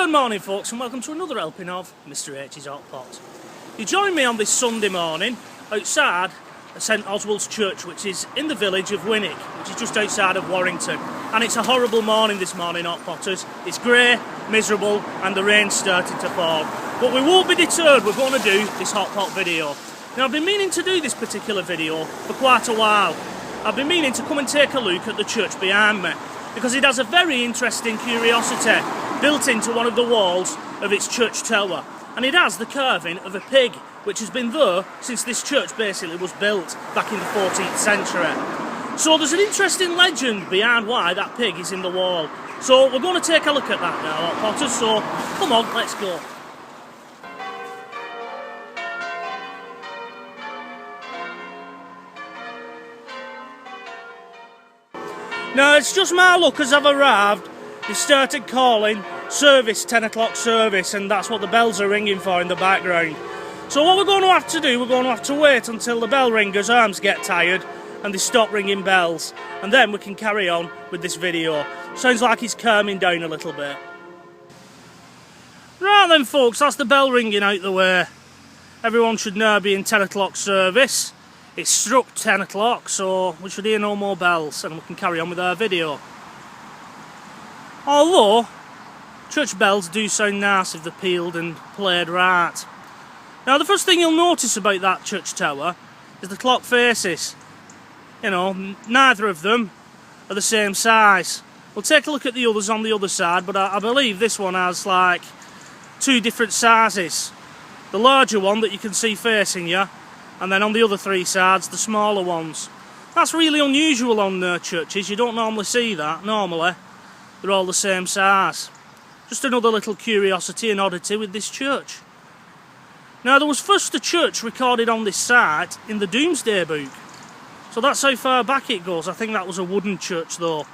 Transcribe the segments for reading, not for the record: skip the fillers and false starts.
Good morning folks, and welcome to another helping of Mr H's Hot Pot. You join me on this Sunday morning outside St Oswald's Church, which is in the village of Winwick, which is just outside of Warrington. And it's a horrible morning this morning, Hot Potters. It's grey, miserable, and the rain's starting to fall. But we won't be deterred, we're going to do this Hot Pot video. Now I've been meaning to do this particular video for quite a while. I've been meaning to come and take a look at the church behind me, because it has a very interesting curiosity built into one of the walls of its church tower, and it has the carving of a pig which has been there since this church basically was built back in the 14th century. So there's an interesting legend behind why that pig is in the wall. So we're going to take a look at that now, Hot Potters, so come on, let's go. Now it's just my luck as I've arrived. They started calling service, 10 o'clock service, and that's what the bells are ringing for in the background. So what we're going to have to do, we're going to have to wait until the bell ringer's arms get tired and they stop ringing bells, and then we can carry on with this video. Sounds like it's calming down a little bit. Right then folks, that's the bell ringing out the way. Everyone should now be in 10 o'clock service. It's struck 10 o'clock, so we should hear no more bells and we can carry on with our video. Although, church bells do sound nice if they're peeled and played right. Now the first thing you'll notice about that church tower is the clock faces. You know, neither of them are the same size. We'll take a look at the others on the other side, but I believe this one has like two different sizes. The larger one that you can see facing you, and then on the other three sides, the smaller ones. That's really unusual on churches. You don't normally see that. Normally, they're all the same size. Just another little curiosity and oddity with this church. Now, there was first a church recorded on this site in the Domesday Book. So that's how far back it goes. I think that was a wooden church though.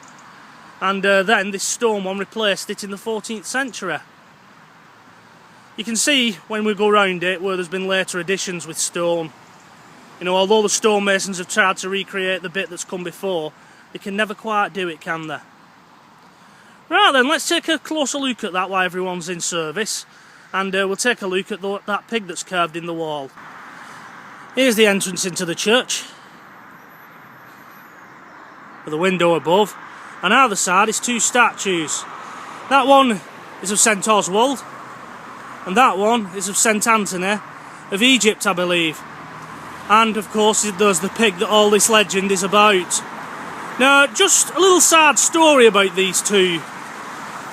And then this stone one replaced it in the 14th century. You can see when we go round it where there's been later additions with stone. You know, although the stonemasons have tried to recreate the bit that's come before, they can never quite do it, can they? Right then, let's take a closer look at that while everyone's in service, and we'll take a look at that pig that's carved in the wall. Here's the entrance into the church, with a window above, and either side is two statues. That one is of St Oswald, and that one is of St Anthony of Egypt, I believe. And of course there's the pig that all this legend is about. Now, just a little sad story about these two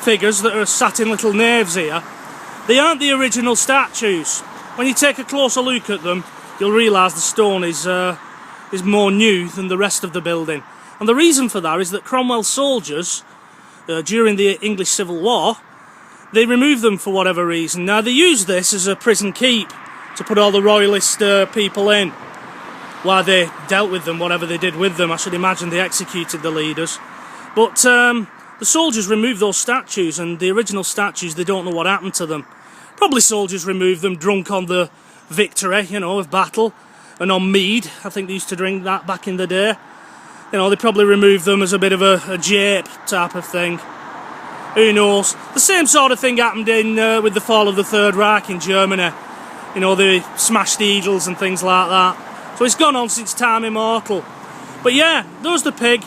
figures that are sat in little naves here. They aren't the original statues. When you take a closer look at them, you'll realise the stone is more new than the rest of the building. And the reason for that is that Cromwell's soldiers, during the English Civil War, they removed them for whatever reason. Now, they used this as a prison keep to put all the royalist people in while they dealt with them, whatever they did with them. I should imagine they executed the leaders. But the soldiers removed those statues, and the original statues, they don't know what happened to them. Probably soldiers removed them drunk on the victory, you know, of battle, and on mead. I think they used to drink that back in the day. You know, they probably removed them as a bit of a jape type of thing. Who knows? The same sort of thing happened with the fall of the Third Reich in Germany. You know, they smashed eagles and things like that. So it's gone on since time immortal. But yeah, there's the pig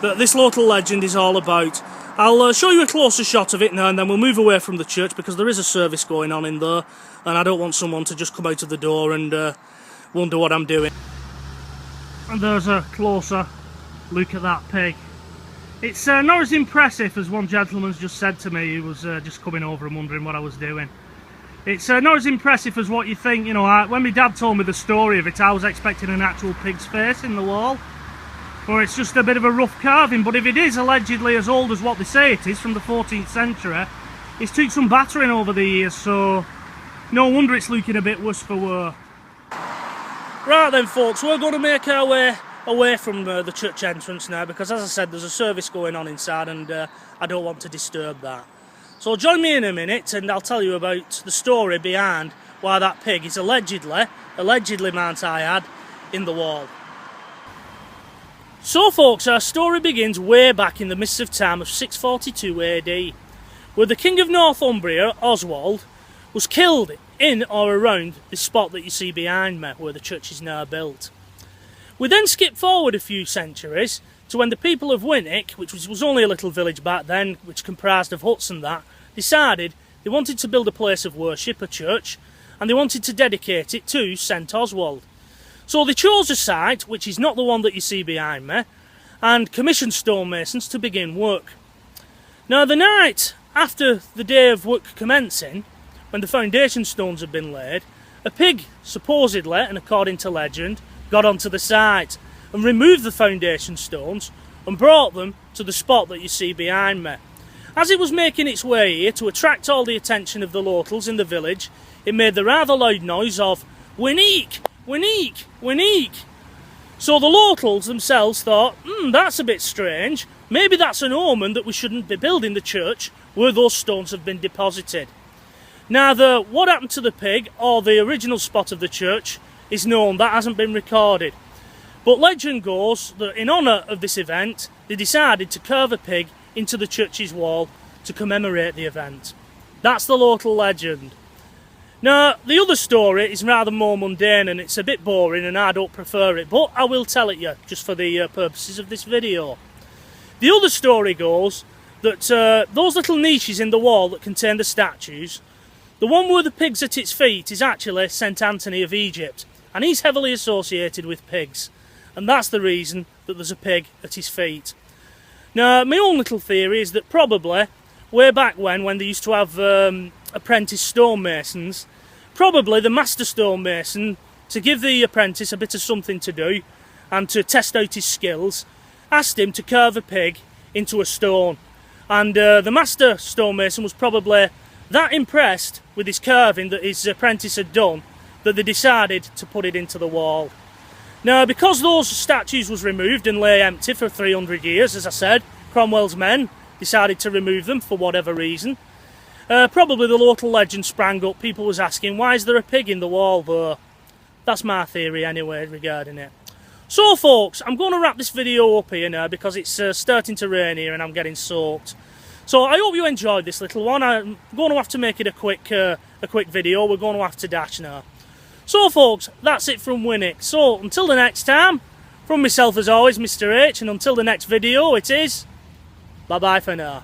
that this local legend is all about. I'll show you a closer shot of it now, and then we'll move away from the church because there is a service going on in there, and I don't want someone to just come out of the door and wonder what I'm doing. And there's a closer look at that pig. It's not as impressive as one gentleman's just said to me, who was just coming over and wondering what I was doing. It's not as impressive as what you think. You know, when my dad told me the story of it, I was expecting an actual pig's face in the wall. Or it's just a bit of a rough carving, but if it is allegedly as old as what they say it is, from the 14th century, it's took some battering over the years, so no wonder it's looking a bit worse for wear. Right then folks, we're going to make our way away from the church entrance now, because as I said, there's a service going on inside and I don't want to disturb that. So join me in a minute and I'll tell you about the story behind why that pig is allegedly might I add, in the wall. So folks, our story begins way back in the mists of time of 642 AD, where the King of Northumbria, Oswald, was killed in or around this spot that you see behind me, where the church is now built. We then skip forward a few centuries to when the people of Winwick, which was only a little village back then, which comprised of huts and that, decided they wanted to build a place of worship, a church, and they wanted to dedicate it to St Oswald. So they chose a site, which is not the one that you see behind me, and commissioned stonemasons to begin work. Now the night after the day of work commencing, when the foundation stones had been laid, a pig supposedly, and according to legend, got onto the site and removed the foundation stones and brought them to the spot that you see behind me. As it was making its way here to attract all the attention of the locals in the village, it made the rather loud noise of "Winwick, Winwick, Winwick." So the locals themselves thought, that's a bit strange, maybe that's an omen that we shouldn't be building the church where those stones have been deposited. Neither what happened to the pig or the original spot of the church is known, that hasn't been recorded. But legend goes that in honour of this event, they decided to carve a pig into the church's wall to commemorate the event. That's the local legend. Now, the other story is rather more mundane and it's a bit boring and I don't prefer it, but I will tell it you, just for the purposes of this video. The other story goes that those little niches in the wall that contain the statues, the one where the pig's at its feet is actually St Anthony of Egypt, and he's heavily associated with pigs, and that's the reason that there's a pig at his feet. Now, my own little theory is that probably, way back when they used to have apprentice stonemasons, probably the master stonemason, to give the apprentice a bit of something to do and to test out his skills, asked him to carve a pig into a stone. And the master stonemason was probably that impressed with his carving that his apprentice had done that they decided to put it into the wall. Now, because those statues was removed and lay empty for 300 years, as I said, Cromwell's men decided to remove them for whatever reason. Probably the local legend sprang up, people was asking, why is there a pig in the wall there? That's my theory anyway regarding it. So folks, I'm going to wrap this video up here now because it's starting to rain here and I'm getting soaked. So I hope you enjoyed this little one. I'm going to have to make it a quick video. We're going to have to dash now. So folks, that's it from Winwick. So until the next time, from myself as always, Mr H, and until the next video, it is bye bye for now.